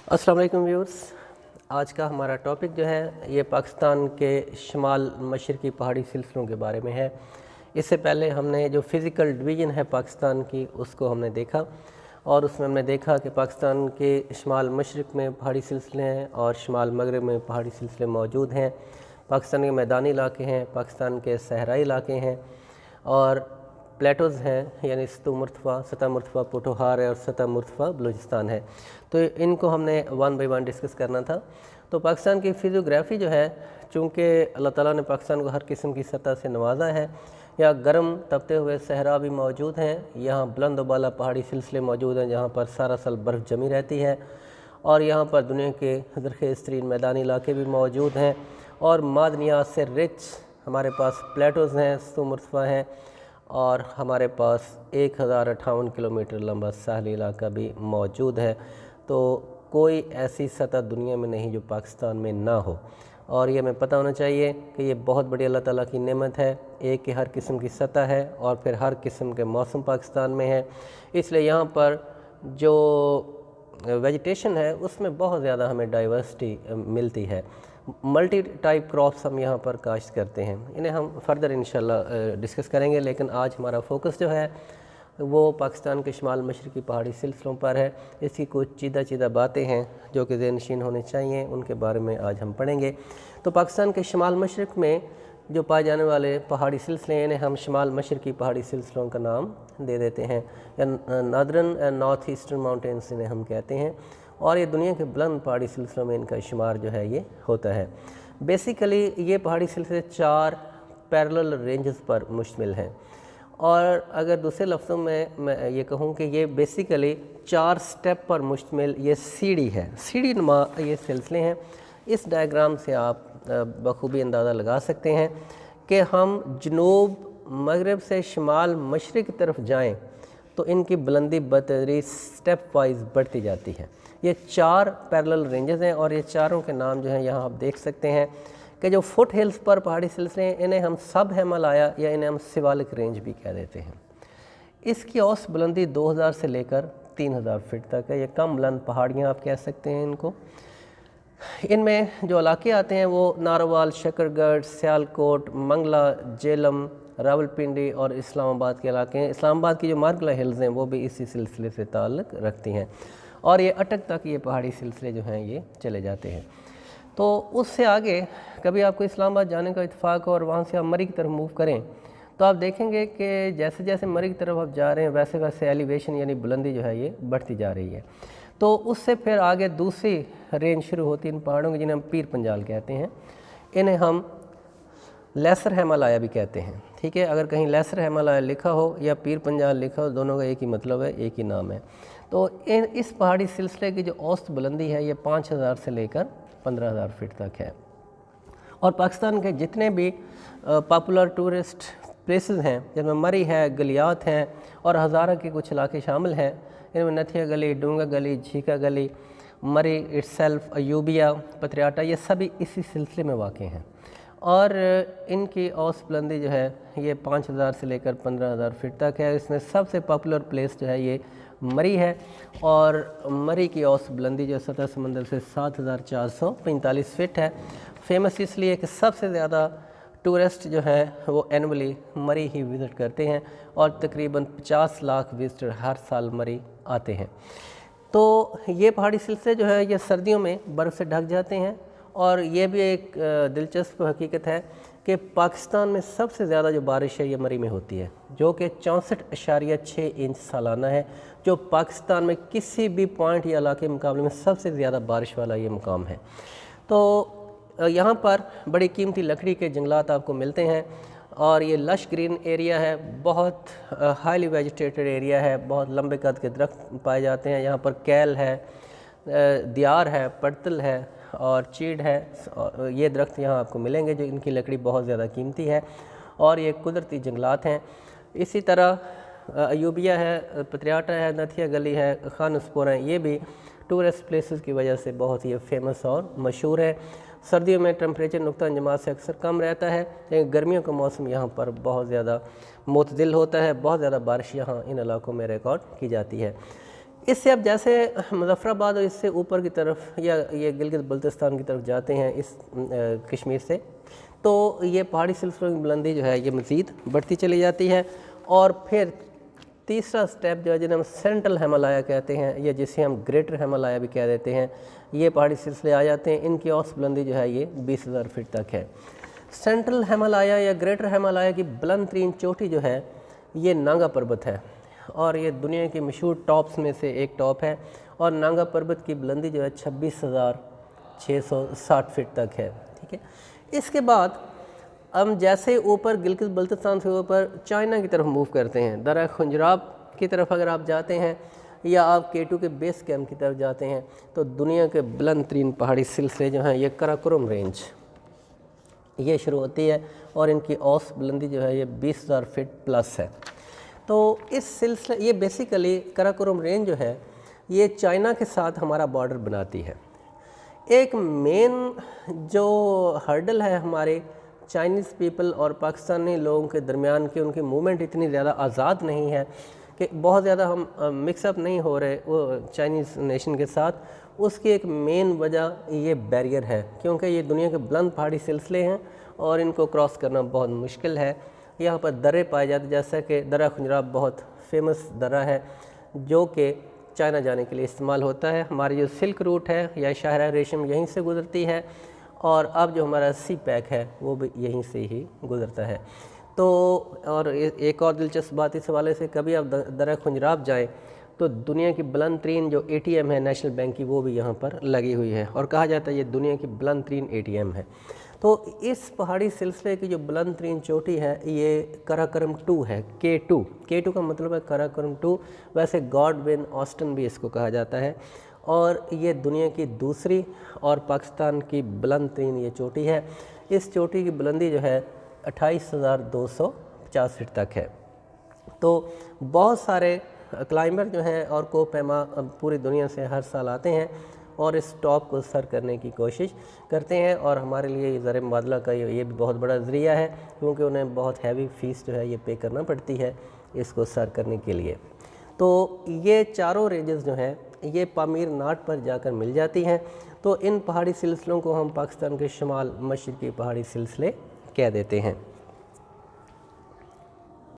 अस्सलाम वालेकुम व्यूअर्स। आज का हमारा टॉपिक जो है ये पाकिस्तान के शमाल मशरक़ी पहाड़ी सिलसिलों के बारे में है। इससे पहले हमने जो फ़िज़िकल डिवीज़न है पाकिस्तान की उसको हमने देखा और उसमें हमने देखा कि पाकिस्तान के शमाल मशरक़ में पहाड़ी सिलसिले हैं और शमाल मगरब में पहाड़ी सिलसिले मौजूद हैं। पाकिस्तान के मैदानी इलाके हैं, पाकिस्तान के सहराई इलाके हैं और प्लेटोज़ हैं, यानी सतह मुर्तफ़ा पोठोहार है और सतह मुर्तफ़ा बलूचिस्तान है। तो इनको हमने वन बाई वन डिस्कस करना था। तो पाकिस्तान की फिजियोग्राफी जो है, चूँकि अल्लाह ताला ने पाकिस्तान को हर किस्म की सतह से नवाजा है, यहाँ गर्म तपते हुए सहरा भी मौजूद हैं, यहाँ बुलंद बाला पहाड़ी सिलसिले मौजूद हैं जहाँ पर सारा साल बर्फ़ जमी रहती है, और यहाँ पर दुनिया के ज़रख़ेज़ तरीन मैदानी इलाके भी मौजूद हैं और मादनियात से रिच हमारे पास प्लेटोज़ हैं, सतह मुर्तफ़ा हैं और हमारे पास 1058 किलोमीटर लंबा साहली इलाका भी मौजूद है। तो कोई ऐसी सतह दुनिया में नहीं जो पाकिस्तान में ना हो, और ये हमें पता होना चाहिए कि ये बहुत बड़ी अल्लाह ताला की नेमत है। एक कि हर किस्म की सतह है और फिर हर किस्म के मौसम पाकिस्तान में है, इसलिए यहाँ पर जो वेजिटेशन है उसमें बहुत ज़्यादा हमें डाइवर्सिटी मिलती है। मल्टी टाइप क्रॉप्स हम यहाँ पर काश्त करते हैं, इन्हें हम फर्दर इंशाल्लाह डिस्कस करेंगे, लेकिन आज हमारा फोकस जो है वो पाकिस्तान के शमाल मशरक़ी पहाड़ी सिलसिलों पर है। इसकी कुछ चीदा बातें हैं जो कि ज़हनशीन होने चाहिए, उनके बारे में आज हम पढ़ेंगे। तो पाकिस्तान के शमाल मशरक़ में जो पाए जाने वाले पहाड़ी सिलसिले, इन्हें हम शमाल मशरक़ी पहाड़ी सिलसिलों का नाम दे देते हैं, या northern and north eastern mountains इन्हें हम कहते हैं, और ये दुनिया के बुलंद पहाड़ी सिलसिलों में इनका शुमार जो है ये होता है। बेसिकली ये पहाड़ी सिलसिले 4 पैरेलल रेंजेस पर मुश्तमिल हैं, और अगर दूसरे लफ्ज़ों में मैं ये कहूँ कि ये बेसिकली 4 स्टेप पर मुश्तमिल ये सीढ़ी है, सीढ़ी नुमा ये सिलसिले हैं। इस डायग्राम से आप बखूबी अंदाज़ा लगा सकते हैं कि हम जनूब मगरब से शमाल मशरक़ की तरफ जाएँ तो इनकी बुलंदी बतदरीज स्टेप वाइज बढ़ती जाती है। ये 4 पैरेलल रेंजेस हैं और ये चारों के नाम जो हैं यहाँ आप देख सकते हैं कि जो फुट हिल्स पर पहाड़ी सिलसिले हैं इन्हें हम सब हिमालया या इन्हें हम शिवालिक रेंज भी कह देते हैं। इसकी औसत बुलंदी 2000 से लेकर 3000 फीट तक है। ये कम बुलंद पहाड़ियाँ आप कह सकते हैं इनको। इनमें जो इलाके आते हैं वो नारोवाल, शकरगढ़, सियालकोट, मंगला, जेलम, रावलपिंडी और इस्लामाबाद के इलाके हैं। इस्लामाबाद की जो मार्गला हिल्स हैं वो भी इसी सिलसिले से ताल्लुक़ रखती हैं, और ये अटक तक ये पहाड़ी सिलसिले जो हैं ये चले जाते हैं। तो उससे आगे कभी आपको इस्लामाबाद जाने का इत्तेफाक हो और वहाँ से आप मरी की तरफ मूव करें तो आप देखेंगे कि जैसे जैसे मरी की तरफ आप जा रहे हैं वैसे वैसे एलिवेशन यानी बुलंदी जो है ये बढ़ती जा रही है। तो उससे फिर आगे दूसरी रेंज शुरू होती है इन पहाड़ों की, जिन्हें हम पीर पंजाल कहते हैं। इन्हें हम लेसर हिमालया भी कहते हैं, ठीक है। अगर कहीं लेसर हिमालया लिखा हो या पीर पंजाल लिखा हो, दोनों का एक ही मतलब है, एक ही नाम है। तो इस पहाड़ी सिलसिले की जो औसत बुलंदी है ये 5000 से लेकर 15000 फीट तक है। और पाकिस्तान के जितने भी पॉपुलर टूरिस्ट प्लेसेस हैं, जिनमें मरी है, गलियात हैं और हज़ारा के कुछ इलाके शामिल हैं, इनमें नथिया गली, डूंगा गली, झीका गली, मरी इटसेल्फ, अयूबिया, पत्रियाटा, ये सभी इसी सिलसिले में वाक़े हैं। और इनकी औसत बुलंदी जो है ये 5000 से लेकर 15000 फीट तक है। इसमें सबसे पॉपुलर प्लेस जो है ये मरी है, और मरी की औसत बुलंदी जो सतह समंदर से 7445 फीट है। फेमस इसलिए कि सबसे ज़्यादा टूरिस्ट जो हैं वो एनुअली मरी ही विज़िट करते हैं, और तकरीबन 50 लाख विज़िटर हर साल मरी आते हैं। तो ये पहाड़ी सिलसिले जो है ये सर्दियों में बर्फ़ से ढक जाते हैं, और ये भी एक दिलचस्प हकीकत है कि पाकिस्तान में सबसे ज़्यादा जो बारिश है ये मरी में होती है, जो कि 64.6 इंच सालाना है, जो पाकिस्तान में किसी भी पॉइंट या इलाके के मुकाबले में सबसे ज़्यादा बारिश वाला ये मुकाम है। तो यहाँ पर बड़ी कीमती लकड़ी के जंगलात आपको मिलते हैं, और ये लश ग्रीन एरिया है, बहुत हाईली वेजिटेटेड एरिया है, बहुत लंबे कद के दरख्त पाए जाते हैं। यहाँ पर कैल है, दियार है, पड़तल है और चीड़ है, ये दरख्त यहाँ आपको मिलेंगे जो इनकी लकड़ी बहुत ज़्यादा कीमती है, और ये कुदरती जंगलात हैं। इसी तरह अयूबिया है, पत्रियाटा है, नथिया गली है, खानसपुर है, ये भी टूरिस्ट प्लेसेस की वजह से बहुत ही फेमस और मशहूर है। सर्दियों में टेम्परेचर नुक्ता अंजमात से अक्सर कम रहता है, लेकिन गर्मियों का मौसम यहाँ पर बहुत ज़्यादा मुतदिल होता है, बहुत ज़्यादा बारिश यहाँ इन इलाकों में रिकॉर्ड की जाती है। इससे अब जैसे मुज़फ़्फ़राबाद और इससे ऊपर की तरफ या ये गिलगित बल्तिस्तान की तरफ जाते हैं इस कश्मीर से, तो ये पहाड़ी सिलसिलों की बुलंदी जो है ये मज़ीद बढ़ती चली जाती है। और फिर तीसरा स्टेप जो है जिन्हें हम सेंट्रल हिमालय कहते हैं या जिसे हम ग्रेटर हिमालय भी कह देते हैं, ये पहाड़ी सिलसिले आ जाते हैं। इनकी औसत बुलंदी जो है ये 20,000 फीट तक है। सेंट्रल हिमालय या ग्रेटर हिमालय की बुलंद तरीन चोटी जो है ये नांगा पर्वत है और ये दुनिया की मशहूर टॉप्स में से एक टॉप है। और नांगा पर्वत की बुलंदी जो है 26,660 फीट तक है। ठीक है, इसके बाद हम जैसे ऊपर गिलगित बल्तिस्तान से ऊपर चाइना की तरफ मूव करते हैं, दर्रा खुंजराब की तरफ अगर आप जाते हैं या आप K2 के बेस कैंप की तरफ जाते हैं, तो दुनिया के बुलंद तरीन पहाड़ी सिलसिले जो हैं ये कराकोरम रेंज ये शुरू होती है और इनकी औसत बुलंदी जो है ये 20,000 फीट प्लस है। तो इस सिलसिले ये बेसिकली कराकोरम रेंज जो है ये चाइना के साथ हमारा बॉर्डर बनाती है। एक मेन जो हर्डल है हमारे चाइनीज़ पीपल और पाकिस्तानी लोगों के दरमियान कि उनकी मूवमेंट इतनी ज़्यादा आज़ाद नहीं है कि बहुत ज़्यादा हम मिक्सअप नहीं हो रहे वो चाइनीज़ नेशन के साथ, उसकी एक मेन वजह ये बैरियर है, क्योंकि ये दुनिया के बुलंद पहाड़ी सिलसिले हैं और इनको क्रॉस करना बहुत मुश्किल है। यहाँ पर दर्रे पाए जाते, जैसा कि दर्रा खुंजराब बहुत फेमस दर्रा है जो कि चाइना जाने के लिए इस्तेमाल होता है। हमारी जो सिल्क रूट है या शाहराह रेशम यहीं से गुज़रती है और अब जो हमारा सी पैक है वो भी यहीं से ही गुज़रता है। तो और एक और दिलचस्प बात इस हवाले से, कभी आप दर्रा खुंजराब जाएँ तो दुनिया की बुलंद तरीन जो ATM है नेशनल बैंक की वो भी यहाँ पर लगी हुई है और कहा जाता है ये दुनिया की बुलंद तरीन ATM है। तो इस पहाड़ी सिलसिले की जो बुलंद तरीन चोटी है ये कराकोरम 2 है, K2 का मतलब है कराकोरम 2, वैसे गॉडविन ऑस्टन भी इसको कहा जाता है। और ये दुनिया की दूसरी और पाकिस्तान की बुलंद तरीन ये चोटी है। इस चोटी की बुलंदी जो है 28,250 फीट तक है। तो बहुत सारे क्लाइंबर जो हैं और कोपैमा पूरी दुनिया से हर साल आते हैं और इस टॉप को सर करने की कोशिश करते हैं और हमारे लिए ज़र मुबादला का ये भी बहुत बड़ा ज़रिया है, क्योंकि उन्हें बहुत हैवी फ़ीस जो है ये पे करना पड़ती है इसको सर करने के लिए। तो ये चारों रेंजेस जो हैं ये पामीर नाट पर जाकर मिल जाती हैं। तो इन पहाड़ी सिलसिलों को हम पाकिस्तान के शुमाल मशरक़ी पहाड़ी सिलसिले कह देते हैं।